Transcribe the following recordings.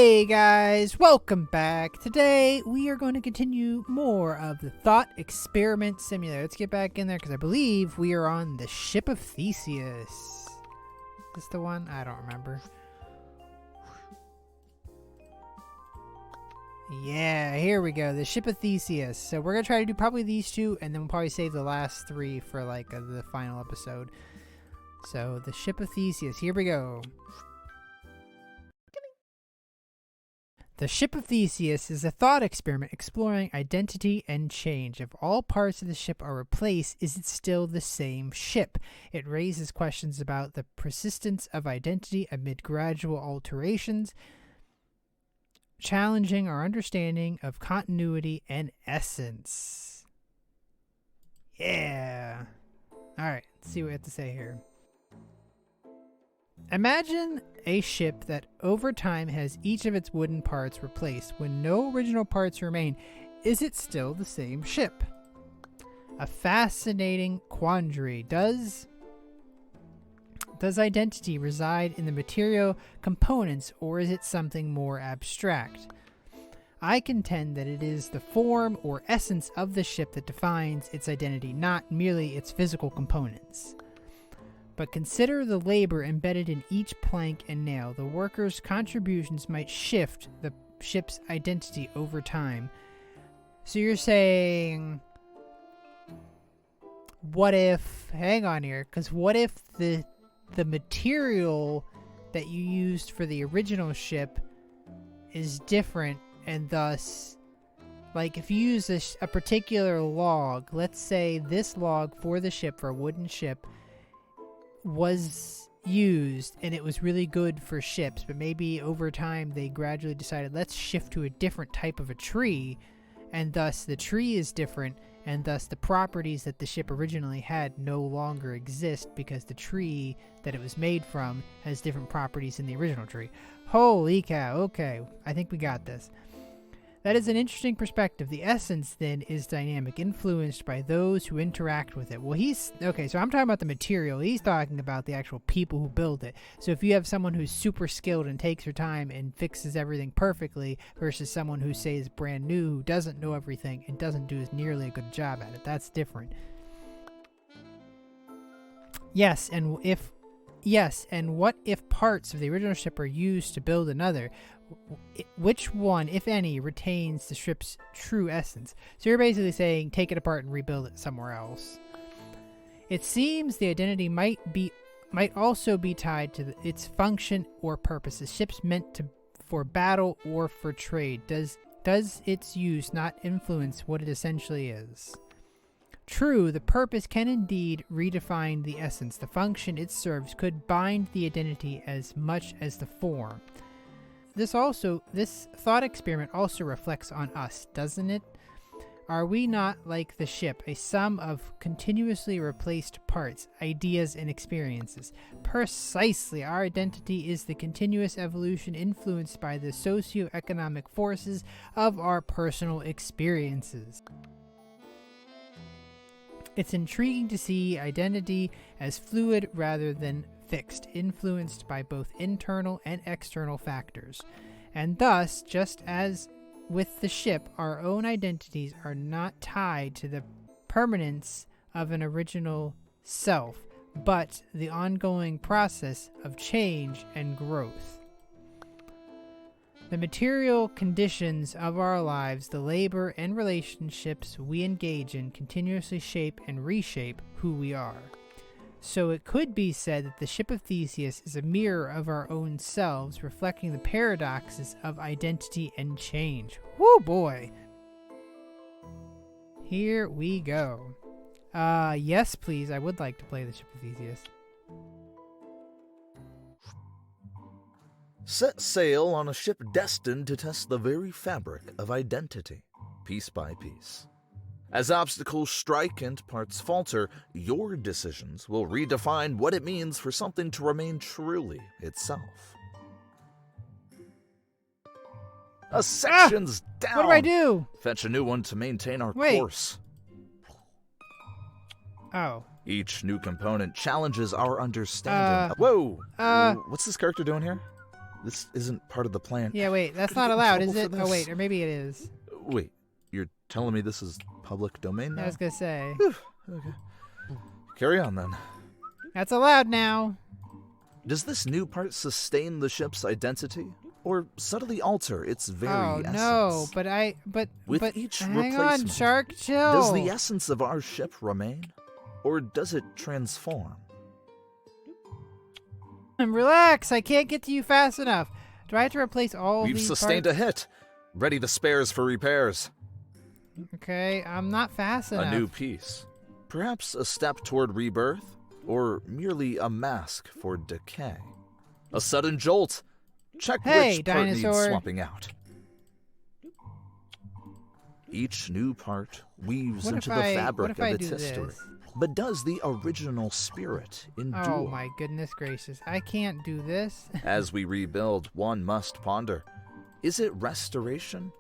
Hey guys, welcome back. Today we are going to continue more of the Thought Experiment Simulator. Let's get back in there because I believe we are on the Ship of Theseus. Is this the one? I don't remember. Yeah, here we go. The Ship of Theseus. So we're going to try to do probably these two and then we'll probably save the last three for the final episode. So the Ship of Theseus. Here we go. The Ship of Theseus is a thought experiment exploring identity and change. If all parts of the ship are replaced, is it still the same ship? It raises questions about the persistence of identity amid gradual alterations, challenging our understanding of continuity and essence. Yeah. Alright, let's see what we have to say here. Imagine a ship that over time has each of its wooden parts replaced. When no original parts remain, is it still the same ship? A fascinating quandary. Does identity reside in the material components, or is it something more abstract? I contend that it is the form or essence of the ship that defines its identity, not merely its physical components. But consider the labor embedded in each plank and nail. The workers' contributions might shift the ship's identity over time. So you're saying, what if, hang on here, because what if the material that you used for the original ship is different, and thus, like if you use a particular log, let's say this log for the ship, for a wooden ship, was used and it was really good for ships, but maybe over time they gradually decided let's shift to a different type of a tree, and thus the tree is different, and thus the properties that the ship originally had no longer exist because the tree that it was made from has different properties in the original tree. Holy cow. Okay, I think we got this. That is an interesting perspective. The essence, then, is dynamic, influenced by those who interact with it. Well, okay, so I'm talking about the material. He's talking about the actual people who build it. So if you have someone who's super skilled and takes her time and fixes everything perfectly versus someone who, say, is brand new, who doesn't know everything and doesn't do as nearly a good job at it, that's different. Yes, and what if parts of the original ship are used to build another? Which one, if any, retains the ship's true essence? So you're basically saying take it apart and rebuild it somewhere else. It seems the identity might also be tied to its function or purpose. The ship's meant for battle or for trade. Does its use not influence what it essentially is? True, the purpose can indeed redefine the essence. The function it serves could bind the identity as much as the form. This thought experiment also reflects on us, doesn't it? Are we not, like the ship, a sum of continuously replaced parts, ideas, and experiences? Precisely, our identity is the continuous evolution influenced by the socio-economic forces of our personal experiences. It's intriguing to see identity as fluid rather than fixed, influenced by both internal and external factors. And thus, just as with the ship, our own identities are not tied to the permanence of an original self, but the ongoing process of change and growth. The material conditions of our lives, the labor and relationships we engage in, continuously shape and reshape who we are. So it could be said that the Ship of Theseus is a mirror of our own selves, reflecting the paradoxes of identity and change. Woo boy! Here we go. Yes please, I would like to play the Ship of Theseus. Set sail on a ship destined to test the very fabric of identity, piece by piece. As obstacles strike and parts falter, your decisions will redefine what it means for something to remain truly itself. A section's down! What do I do? Fetch a new one to maintain our course. Oh. Each new component challenges our understanding. Whoa! What's this character doing here? This isn't part of the plan. Yeah, wait, that's Could I not get in allowed, is trouble it? for Oh, this? wait, or maybe it is. Wait, you're telling me this is public domain now? I was gonna say. Whew, okay. Carry on then. That's allowed now. Does this new part sustain the ship's identity, or subtly alter its very Oh essence? no, but With each hang on, replacement, Shark, chill. does the essence of our ship remain, or does it transform? Relax, I can't get to you fast enough. Do I have to replace all We've these sustained parts? a hit. Ready the spares for repairs. Okay, I'm not fast enough. A new piece. Perhaps a step toward rebirth, or merely a mask for decay. A sudden jolt. Check Hey, which part needs dinosaur. swapping out. Each new part weaves What into if the I- fabric what if of I its do history. this? But does the original spirit endure? Oh my goodness gracious, I can't do this. As we rebuild, one must ponder. Is it restoration?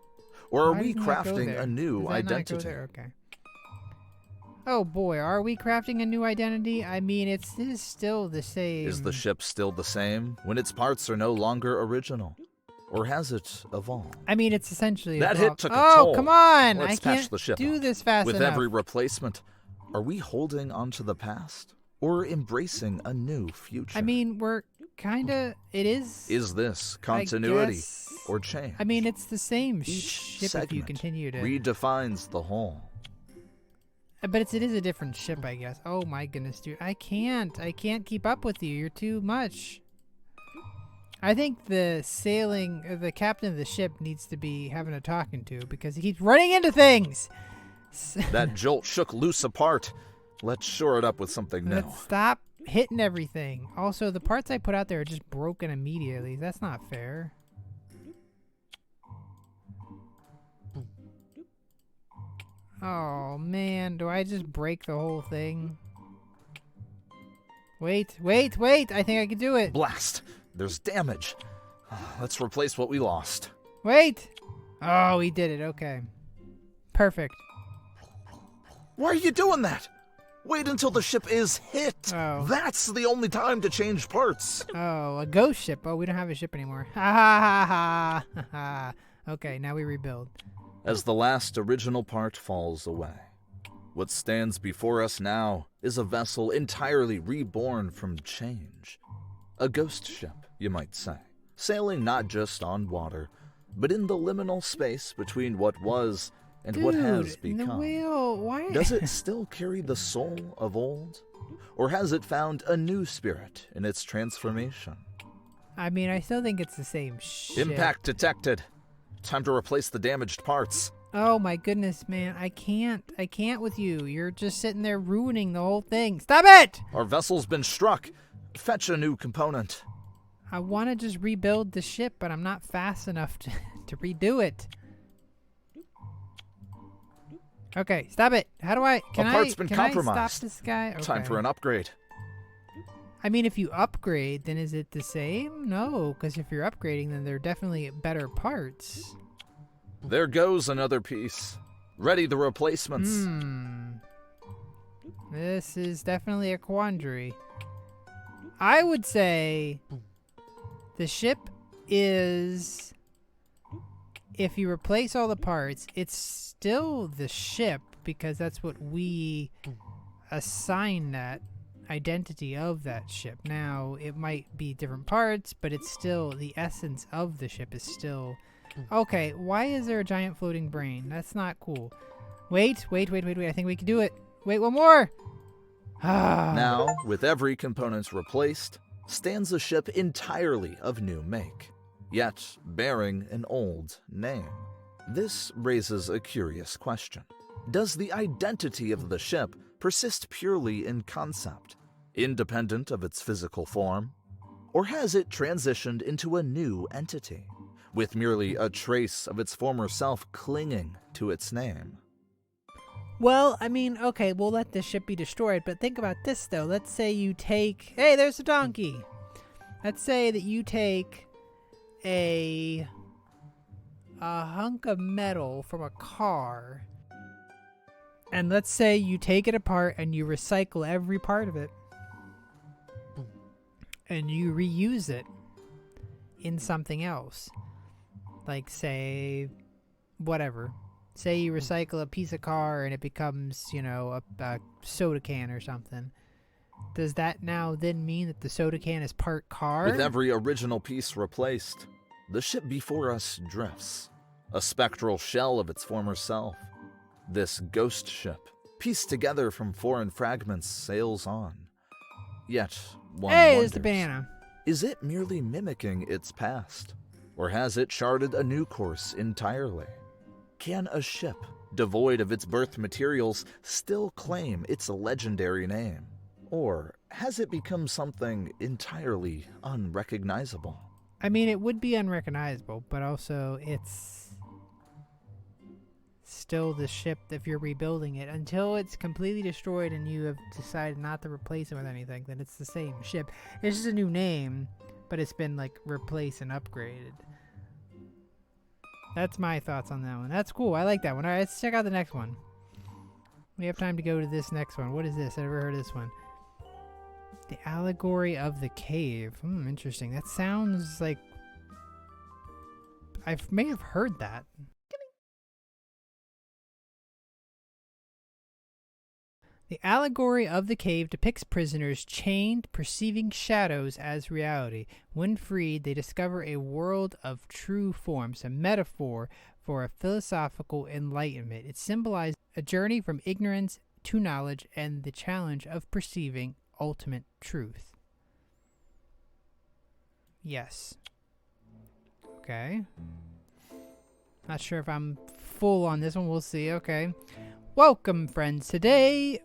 Or are Why we didn't that go crafting there? a new Does that not go identity? there? Okay. Oh boy, are we crafting a new identity? I mean, it is still the same. Is the ship still the same when its parts are no longer original? Or has it evolved? I mean, it's essentially That evolved. hit took a Oh, toll. come on! Let's I patch can't the ship do up. this fast With enough. every replacement, are we holding onto the past? Or embracing a new future? I mean, we're kinda. It is. Is this I continuity guess- or change? I mean, it's the same Each ship if segment you continue to. redefines the whole. But it is a different ship, I guess. Oh my goodness, dude. I can't keep up with you. You're too much. I think the captain of the ship needs to be having a talking to because he keeps running into things. That jolt shook loose apart. Let's shore it up with something new. Let's stop hitting everything. Also, the parts I put out there are just broken immediately. That's not fair. Oh man, do I just break the whole thing? Wait. I think I can do it. Blast! There's damage. Let's replace what we lost. Wait. Oh, we did it. Okay. Perfect. Why are you doing that? Wait until the ship is hit. Oh. That's the only time to change parts. Oh, a ghost ship. Oh, we don't have a ship anymore. Ha ha ha ha ha. Okay, now we rebuild. As the last original part falls away, what stands before us now is a vessel entirely reborn from change. A ghost ship, you might say, sailing not just on water, but in the liminal space between what was and what has Dude, the become. whale, why? Does it still carry the soul of old? Or has it found a new spirit in its transformation? I mean, I still think it's the same ship. Impact detected. Time to replace the damaged parts. Oh my goodness, man. I can't with you. You're just sitting there ruining the whole thing. Stop it! Our vessel's been struck. Fetch a new component. I want to just rebuild the ship, but I'm not fast enough to redo it. Okay, stop it. How do I... Can part's been I compromised. stop this guy? Okay. Time for an upgrade. I mean, if you upgrade, then is it the same? No, because if you're upgrading, then they're definitely better parts. There goes another piece. Ready the replacements. This is definitely a quandary. I would say the ship is... If you replace all the parts, it's still the ship because that's what we assign that identity of that ship. Now, it might be different parts, but it's still the essence of the ship is still... Okay, why is there a giant floating brain? That's not cool. Wait. I think we can do it. Wait, one more. Now, with every component replaced, stands a ship entirely of new make, yet bearing an old name. This raises a curious question. Does the identity of the ship persist purely in concept, independent of its physical form? Or has it transitioned into a new entity, with merely a trace of its former self clinging to its name? Well, I mean, okay, we'll let the ship be destroyed, but think about this, though. Let's say you take... Hey, there's a donkey! Let's say that you take a hunk of metal from a car, and let's say you take it apart and you recycle every part of it, and you reuse it. in something else. Like, say, whatever. Say you recycle a piece of car and it becomes, a soda can or something. Does that now then mean that the soda can is part car? With every original piece replaced, the ship before us drifts, a spectral shell of its former self. This ghost ship, pieced together from foreign fragments, sails on. Yet, one Hey, wonders, it's the banana. is it merely mimicking its past? Or has it charted a new course entirely? Can a ship, devoid of its birth materials, still claim its legendary name? Or has it become something entirely unrecognizable? I mean, it would be unrecognizable, but also it's still the ship if you're rebuilding it. Until it's completely destroyed and you have decided not to replace it with anything, then it's the same ship. It's just a new name, but it's been, like, replaced and upgraded. That's my thoughts on that one. That's cool. I like that one. All right, let's check out the next one. We have time to go to this next one. What is this? I've never heard of this one. The Allegory of the Cave. Interesting. That sounds like I may have heard that. The Allegory of the Cave depicts prisoners chained, perceiving shadows as reality. When freed, they discover a world of true forms, a metaphor for a philosophical enlightenment. It symbolizes a journey from ignorance to knowledge and the challenge of perceiving ultimate truth. Yes. Okay. Not sure if I'm full on this one. We'll see. Okay. Welcome, friends. Today,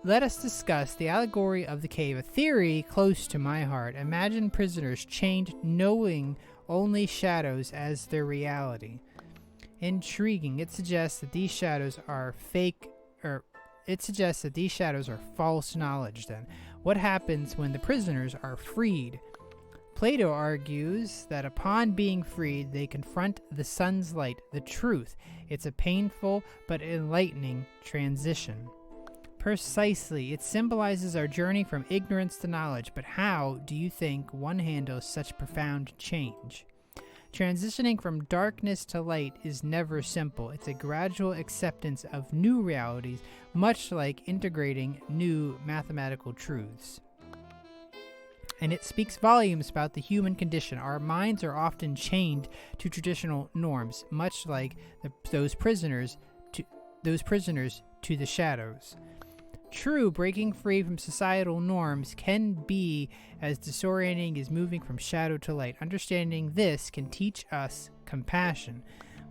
let us discuss the Allegory of the Cave, a theory close to my heart. Imagine prisoners chained, knowing only shadows as their reality. Intriguing. It suggests that these shadows are false knowledge then. What happens when the prisoners are freed? Plato argues that upon being freed, they confront the sun's light, the truth. It's a painful but enlightening transition. Precisely, it symbolizes our journey from ignorance to knowledge, but how do you think one handles such profound change? Transitioning from darkness to light is never simple. It's a gradual acceptance of new realities, much like integrating new mathematical truths. And it speaks volumes about the human condition. Our minds are often chained to traditional norms, much like those prisoners to the shadows. True, breaking free from societal norms can be as disorienting as moving from shadow to light. Understanding this can teach us compassion.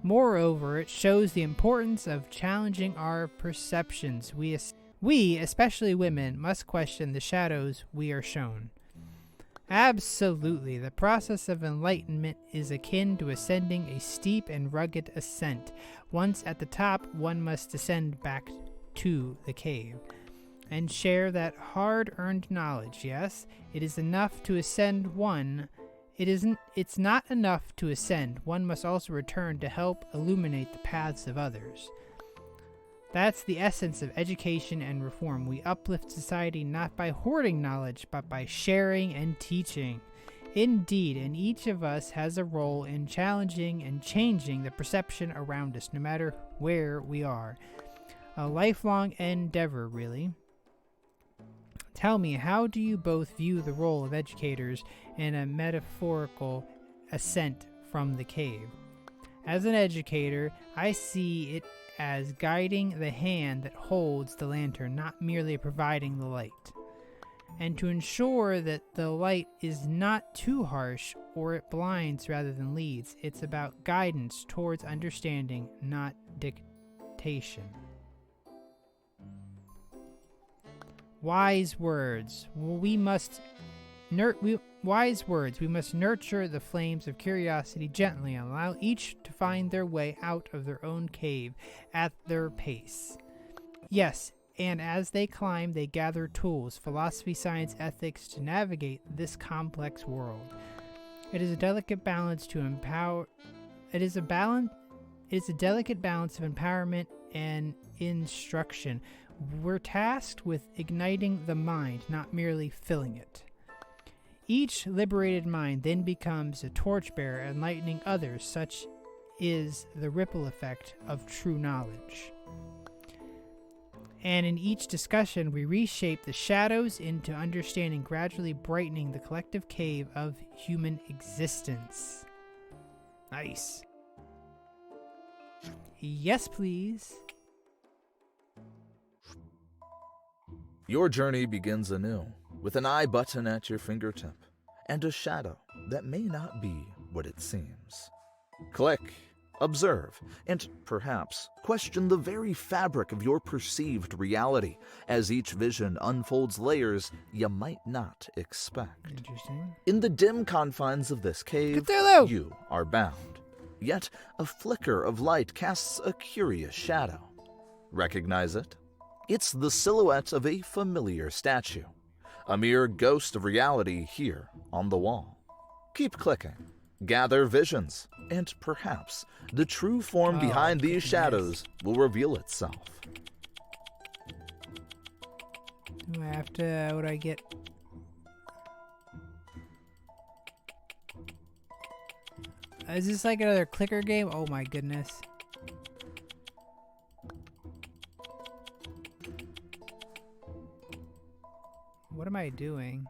Moreover, it shows the importance of challenging our perceptions. We, especially women, must question the shadows we are shown. Absolutely. The process of enlightenment is akin to ascending a steep and rugged ascent. Once at the top, one must descend back to the cave and share that hard-earned knowledge. Yes, it is enough to ascend one. It's not enough to ascend. One must also return to help illuminate the paths of others. That's the essence of education and reform. We uplift society not by hoarding knowledge, but by sharing and teaching. Indeed, and each of us has a role in challenging and changing the perception around us, no matter where we are. A lifelong endeavor, really. Tell me, how do you both view the role of educators in a metaphorical ascent from the cave? As an educator, I see it as guiding the hand that holds the lantern, not merely providing the light. And to ensure that the light is not too harsh or it blinds rather than leads, it's about guidance towards understanding, not dictation. Wise words. We must nurture the flames of curiosity gently and allow each to find their way out of their own cave at their pace. Yes, and as they climb, they gather tools, philosophy, science, ethics to navigate this complex world. It is a delicate balance to empower. It is a delicate balance of empowerment and instruction. We're tasked with igniting the mind, not merely filling it. Each liberated mind then becomes a torchbearer, enlightening others. Such is the ripple effect of true knowledge. And in each discussion, we reshape the shadows into understanding, gradually brightening the collective cave of human existence. Nice. Yes, please. Your journey begins anew, with an I button at your fingertip, and a shadow that may not be what it seems. Click, observe, and perhaps question the very fabric of your perceived reality, as each vision unfolds layers you might not expect. Interesting. In the dim confines of this cave, Cthulhu! you are bound. Yet a flicker of light casts a curious shadow. Recognize it? It's the silhouette of a familiar statue, a mere ghost of reality here on the wall. Keep clicking, gather visions, and perhaps the true form behind these shadows will reveal itself. Do I have to... what do I get? Is this like another clicker game? Oh my goodness. What am I doing?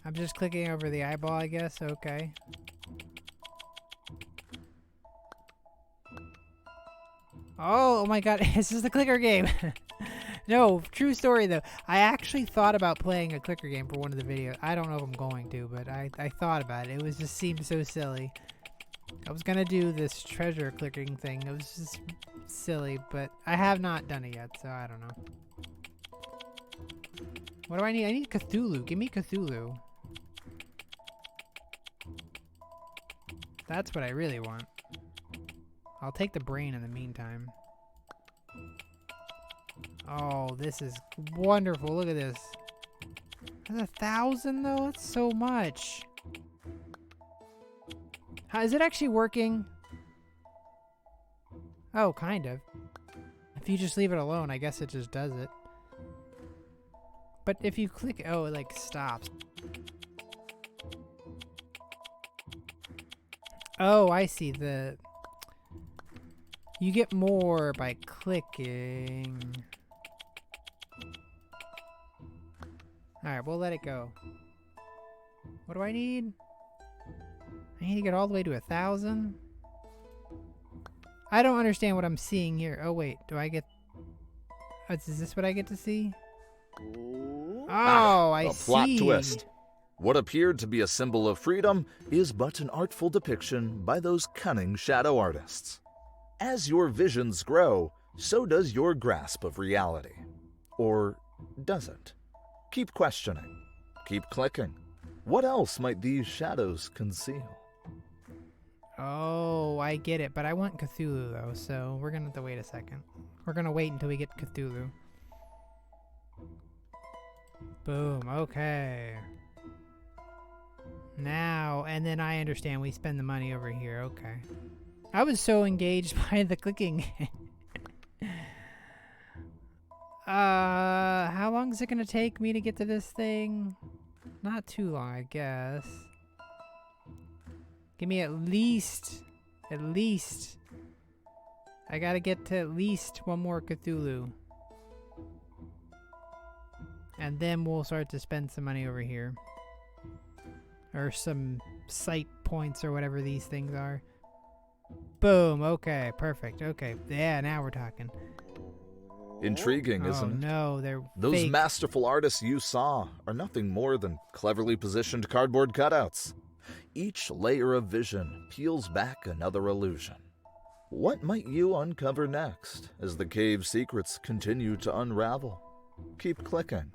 I'm just clicking over the eyeball, I guess. Okay. Oh my god, this is the clicker game. No, true story though. I actually thought about playing a clicker game for one of the videos. I don't know if I'm going to, but I thought about it. It was just seemed so silly. I was gonna do this treasure clicking thing. It was just silly, but I have not done it yet, so I don't know. What do I need? I need Cthulhu. Give me Cthulhu. That's what I really want. I'll take the brain in the meantime. Oh, this is wonderful. Look at this. That's 1,000 though? That's so much. How, is it actually working? Oh, kind of. If you just leave it alone, I guess it just does it. But if you click, oh, it like stops. Oh, I see. You get more by clicking. Alright, we'll let it go. What do I need? I need to get all the way to 1,000? I don't understand what I'm seeing here. Oh, wait. Do I get... is this what I get to see? Oh, I see. Plot twist. What appeared to be a symbol of freedom is but an artful depiction by those cunning shadow artists. As your visions grow, so does your grasp of reality. Or does it? Keep questioning. Keep clicking. What else might these shadows conceal? Oh, I get it. But I want Cthulhu, though, so we're going to have to wait a second. We're going to wait until we get Cthulhu. Boom. Okay. Now, and then I understand we spend the money over here. Okay. I was so engaged by the clicking. How long is it going to take me to get to this thing? Not too long, I guess. Give me at least. I gotta get to at least one more Cthulhu. And then we'll start to spend some money over here. Or some sight points or whatever these things are. Boom. Okay, perfect. Okay. Yeah, now we're talking. Intriguing, isn't it? No, they're Those fake. masterful artists you saw are nothing more than cleverly positioned cardboard cutouts. Each layer of vision peels back another illusion. What might you uncover next as the cave's secrets continue to unravel? Keep clicking.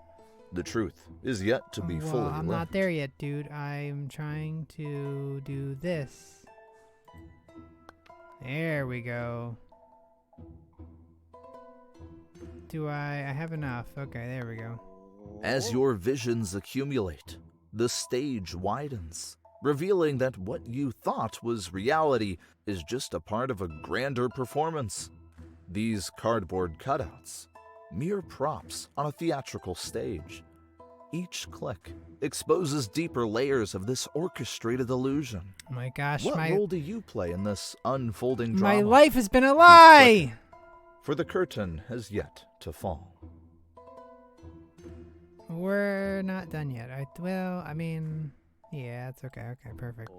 The truth is yet to be fully I'm lit. not there yet, dude. I'm trying to do this. There we go. I have enough. Okay, there we go. As your visions accumulate, the stage widens, revealing that what you thought was reality is just a part of a grander performance. These cardboard cutouts, mere props on a theatrical stage. Each click exposes deeper layers of this orchestrated illusion. Oh my gosh, What role do you play in this unfolding my drama? life has been a Keep lie! clicking, for the curtain has yet to fall. We're not done yet. Yeah, it's okay. Okay, perfect.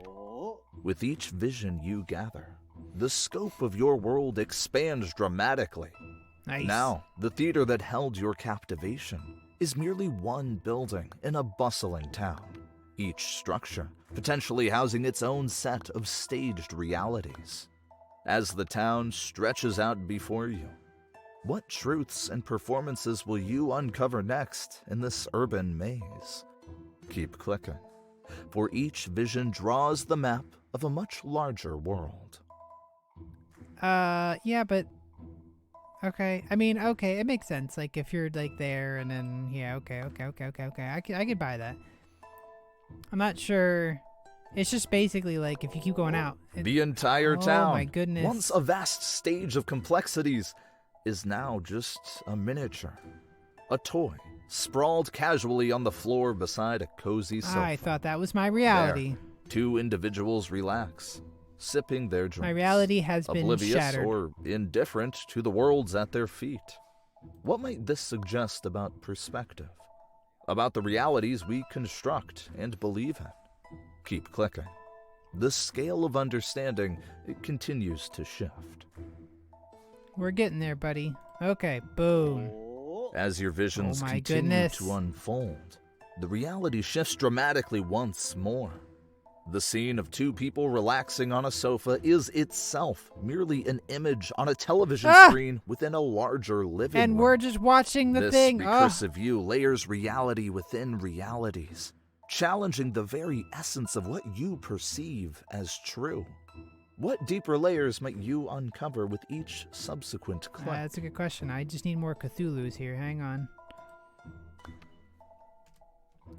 With each vision you gather, the scope of your world expands dramatically. Nice. Now, the theater that held your captivation is merely one building in a bustling town, each structure potentially housing its own set of staged realities. As the town stretches out before you, what truths and performances will you uncover next in this urban maze? Keep clicking, for each vision draws the map of a much larger world. Yeah, but... Okay, okay, it makes sense. Like, if you're, like, there, and then... Yeah, okay. I could buy that. I'm not sure... It's just basically, like, if you keep going out... The entire town, oh my goodness, once a vast stage of complexities, is now just a miniature. A toy, sprawled casually on the floor beside a cozy sofa. I thought that was my reality. There, two individuals relax, sipping their drinks. My reality has been oblivious shattered. or indifferent to the worlds at their feet. What might this suggest about perspective? About the realities we construct and believe in? Keep clicking. The scale of understanding continues to shift. We're getting there, buddy. Okay, boom. As your visions Oh my continue goodness. to unfold, the reality shifts dramatically once more. The scene of two people relaxing on a sofa is itself merely an image on a television screen within a larger living room. And we're just watching the This thing. recursive view layers reality within realities, challenging the very essence of what you perceive as true. What deeper layers might you uncover with each subsequent click? That's a good question. I just need more Cthulhu's here. Hang on.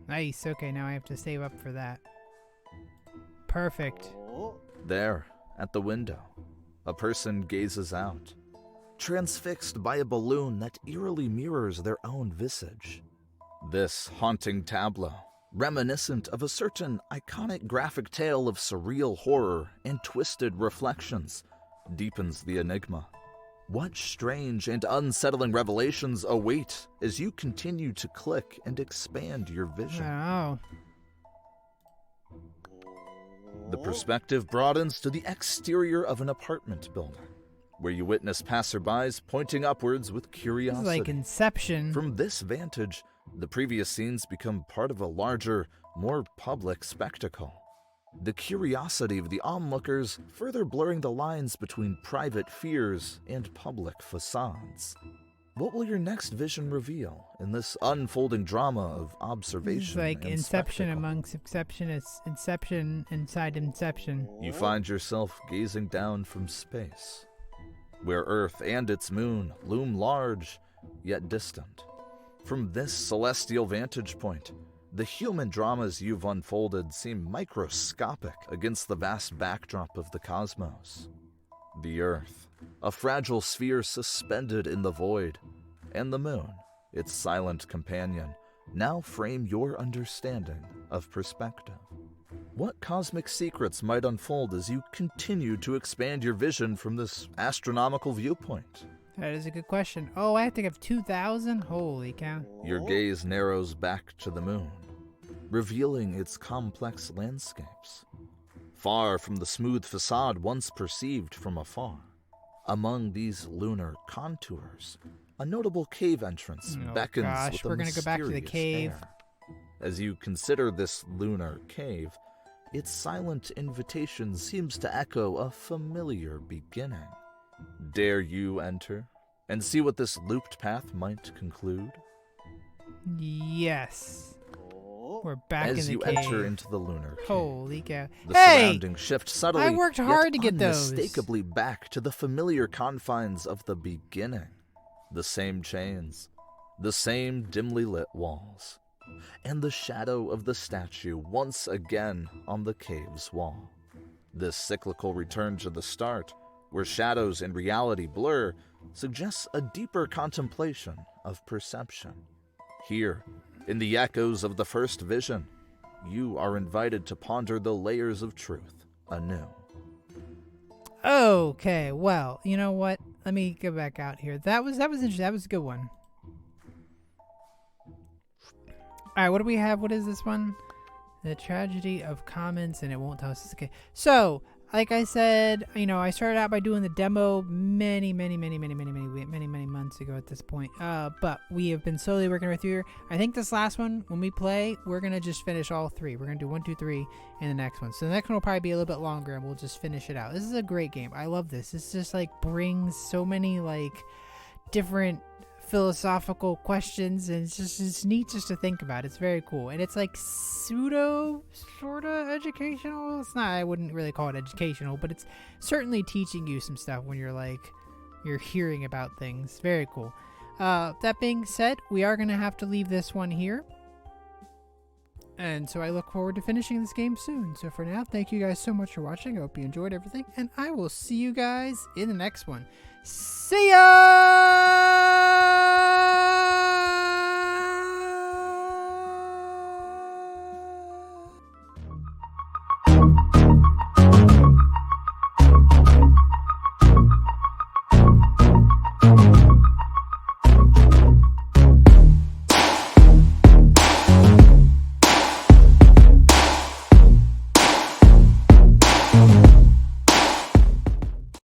Nice. Okay, now I have to save up for that. Perfect. There, at the window, a person gazes out, transfixed by a balloon that eerily mirrors their own visage. This haunting tableau, reminiscent of a certain iconic graphic tale of surreal horror and twisted reflections, deepens the enigma. What strange and unsettling revelations await as you continue to click and expand your vision? Oh. The perspective broadens to the exterior of an apartment building, where you witness passerbys pointing upwards with This curiosity. is like Inception. From this vantage, the previous scenes become part of a larger, more public spectacle. The curiosity of the onlookers further blurring the lines between private fears and public facades. What will your next vision reveal in this unfolding drama of observation This is like and Inception spectacle? amongst Inception. It's Inception inside Inception. You find yourself gazing down from space, where Earth and its moon loom large, yet distant. From this celestial vantage point, the human dramas you've unfolded seem microscopic against the vast backdrop of the cosmos. The Earth, a fragile sphere suspended in the void, and the moon, its silent companion, now frame your understanding of perspective. What cosmic secrets might unfold as you continue to expand your vision from this astronomical viewpoint? That is a good question. Oh, I have to have 2,000? Holy cow. Your gaze narrows back to the moon, revealing its complex landscapes. Far from the smooth facade once perceived from afar, among these lunar contours, a notable cave entrance Oh, beckons gosh, with a we're gonna go back to the mysterious cave. air. As you consider this lunar cave, its silent invitation seems to echo a familiar beginning. Dare you enter and see what this looped path might conclude? Yes. We're back As in the you cave. enter into the lunar cave, Holy cow. the Hey! surroundings shift subtly, I worked hard yet to get those. unmistakably back to the familiar confines of the beginning. The same chains, the same dimly lit walls, and the shadow of the statue once again on the cave's wall. This cyclical return to the start, where shadows and reality blur, suggests a deeper contemplation of perception. Here, In the echoes of the first vision, you are invited to ponder the layers of truth anew. Okay, well, you know what? Let me go back out here. That was interesting. That was a good one. All right, what do we have? What is this one? The tragedy of comments, and it won't tell us. Okay, so like I said, I started out by doing the demo many months ago at this point. But we have been slowly working right through here. I think this last one, when we play, we're gonna just finish all three. We're gonna do 1, 2, 3, and the next one. So the next one will probably be a little bit longer, and we'll just finish it out. This is a great game. I love this. This just like brings so many like different philosophical questions, and it's neat just to think about. It's very cool, and it's like pseudo sort of educational. It's not, I wouldn't really call it educational, but it's certainly teaching you some stuff when you're hearing about things. Very cool. That being said, we are gonna have to leave this one here, and so I look forward to finishing this game soon. So for now, thank you guys so much for watching. I hope you enjoyed everything, and I will see you guys in the next one. See ya!